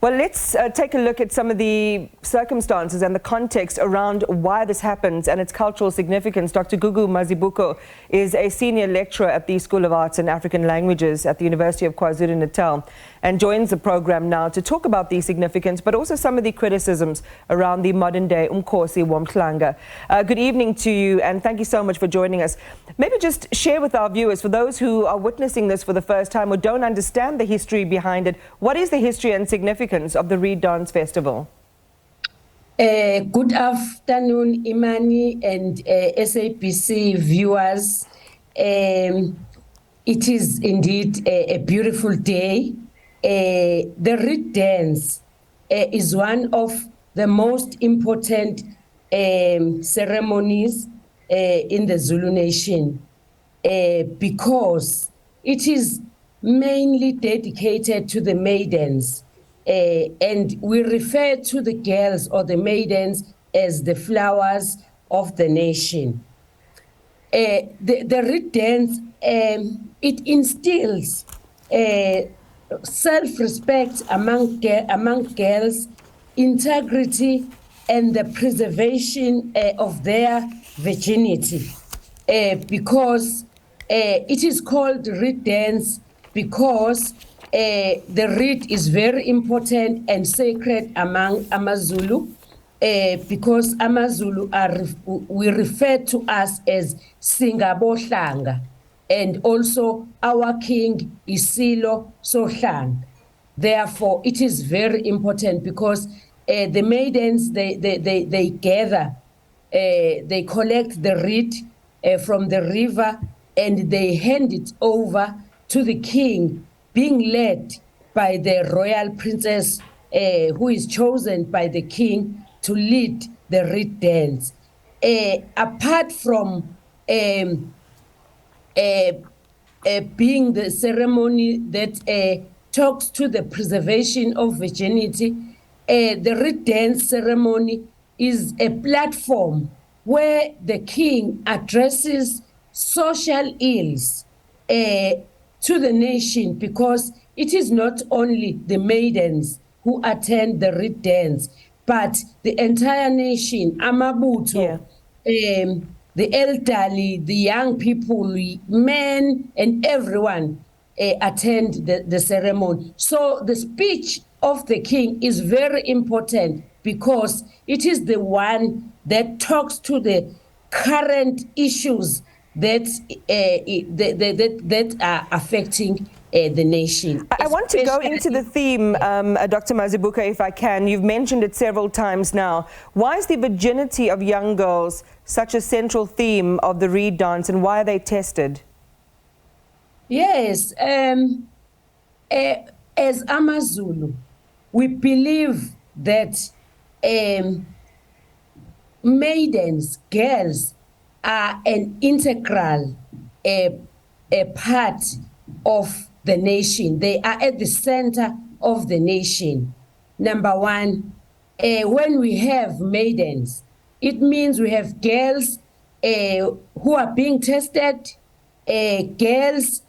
Well, let's take a look at some of the circumstances and the context around why this happens and its cultural significance. Dr. Gugu Mazibuko is a senior lecturer at the School of Arts and African Languages at the University of KwaZulu-Natal and joins the program now to talk about the significance, but also some of the criticisms around the modern-day Umkhosi womhlanga. Good evening to you, and thank you so much for joining us. Maybe just share with our viewers, for those who are witnessing this for the first time or don't understand the history behind it, what is the history and significance of the Reed Dance Festival? Good afternoon, Imani and SABC viewers. It is indeed a beautiful day. The Reed Dance is one of the most important ceremonies in the Zulu nation because it is mainly dedicated to the maidens. And we refer to the girls or the maidens as the flowers of the nation. The Reed Dance, it instills self-respect among girls, integrity, and the preservation of their virginity. Because it is called Reed Dance because the reed is very important and sacred among Amazulu because Amazulu we refer to us as Womhlanga, and also our king is Silo Sohlanga. Therefore, it is very important because the maidens, they gather, they collect the reed from the river and they hand it over to the king, being led by the royal princess who is chosen by the king to lead the Reed Dance. Apart from being the ceremony that talks to the preservation of virginity, the Reed Dance ceremony is a platform where the king addresses social ills to the nation, because it is not only the maidens who attend the Reed Dance, but the entire nation, Amabutho, the elderly, the young people, men, and everyone attend the ceremony. So the speech of the king is very important because it is the one that talks to the current issues that are affecting the nation. I want to go into the theme, Dr. Mazibuko, if I can. You've mentioned it several times now. Why is the virginity of young girls such a central theme of the Reed Dance, and why are they tested? Yes, as Amazulu, we believe that maidens, girls, are an integral a part of the nation. They are at the center of the nation. Number one, when we have maidens, it means we have girls who are being tested, girls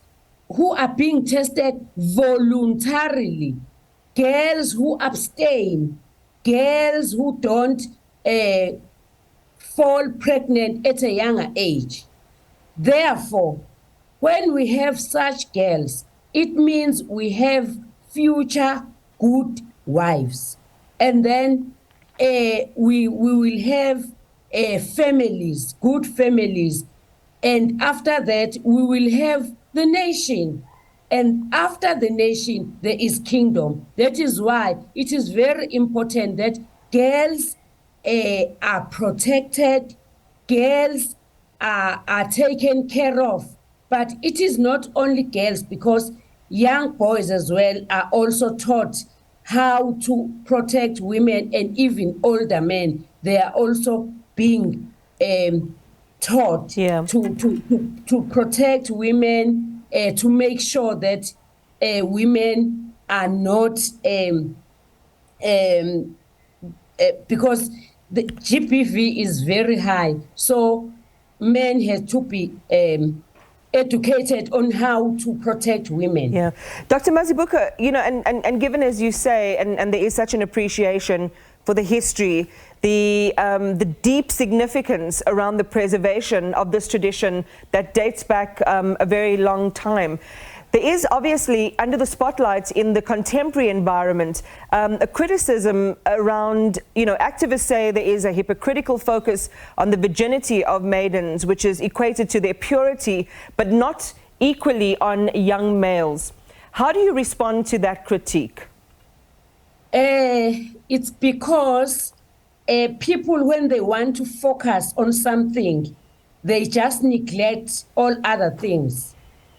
who are being tested voluntarily, girls who abstain, girls who don't fall pregnant at a younger age. Therefore, when we have such girls, it means we have future good wives. And then we will have families, good families. And after that, we will have the nation. And after the nation, there is kingdom. That is why it is very important that girls are protected, girls are taken care of. But it is not only girls, because young boys as well are also taught how to protect women, and even older men. They are also being taught to protect women, to make sure that women are not, because the GBV is very high, so men have to be educated on how to protect women. Yeah. Dr. Mazibuko, you know, and given, as you say, and there is such an appreciation for the history, the deep significance around the preservation of this tradition that dates back a very long time. There is obviously, under the spotlight in the contemporary environment, a criticism around, you know, activists say there is a hypocritical focus on the virginity of maidens, which is equated to their purity, but not equally on young males. How do you respond to that critique? It's because people, when they want to focus on something, they just neglect all other things.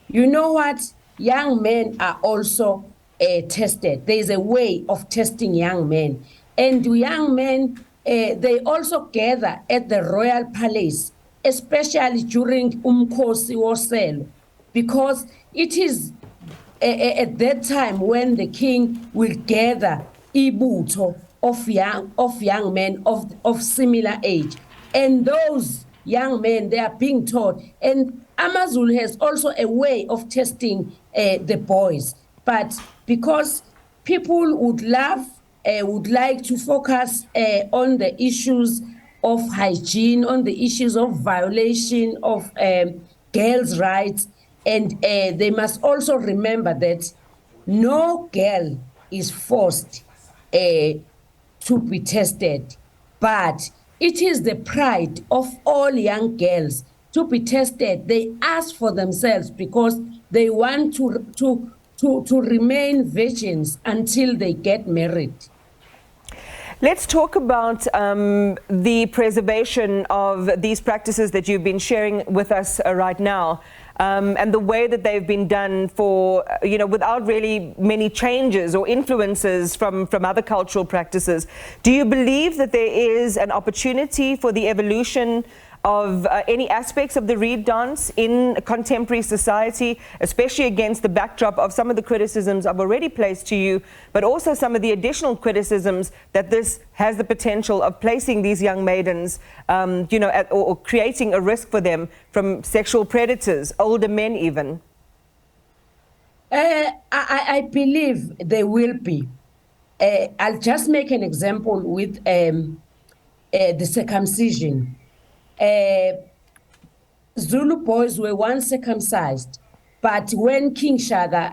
You know what? Young men are also tested. There is a way of testing young men. And young men, they also gather at the royal palace, especially during Umkhosi or Selo, because it is at that time when the king will gather ibutho of young men of similar age. And those young men, they are being taught. And AmaZulu has also a way of testing the boys. But because people would like to focus on the issues of hygiene, on the issues of violation of girls' rights, and they must also remember that no girl is forced to be tested, but it is the pride of all young girls to be tested. They ask for themselves because they want to remain virgins until they get married. Let's talk about the preservation of these practices that you've been sharing with us right now, and the way that they've been done for, you know, without really many changes or influences from other cultural practices. Do you believe that there is an opportunity for the evolution of any aspects of the reed dance in contemporary society, especially against the backdrop of some of the criticisms I've already placed to you, but also some of the additional criticisms that this has the potential of placing these young maidens, you know, or creating a risk for them from sexual predators, older men even? I believe there will be. I'll just make an example with the circumcision. Zulu boys were once circumcised, but when King Shaka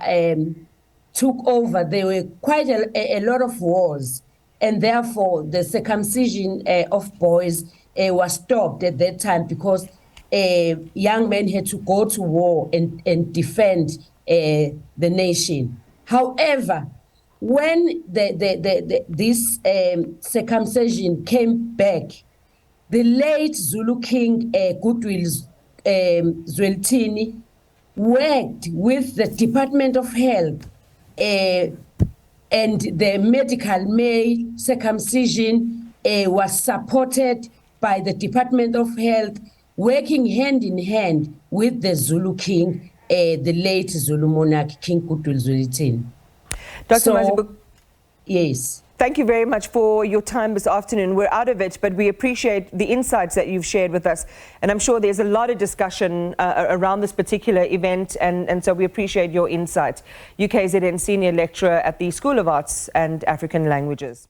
took over, there were quite a lot of wars, and therefore the circumcision of boys was stopped at that time because young men had to go to war and defend the nation. However, when this circumcision came back, the late Zulu King Goodwill Zwelithini worked with the Department of Health and the medical male circumcision was supported by the Department of Health, working hand in hand with the Zulu King, the late Zulu monarch, King Goodwill Zwelithini. Dr. Mazibuko, yes. Thank you very much for your time this afternoon. We're out of it, but we appreciate the insights that you've shared with us. And I'm sure there's a lot of discussion around this particular event, and so we appreciate your insight. UKZN Senior Lecturer at the School of Arts and African Languages.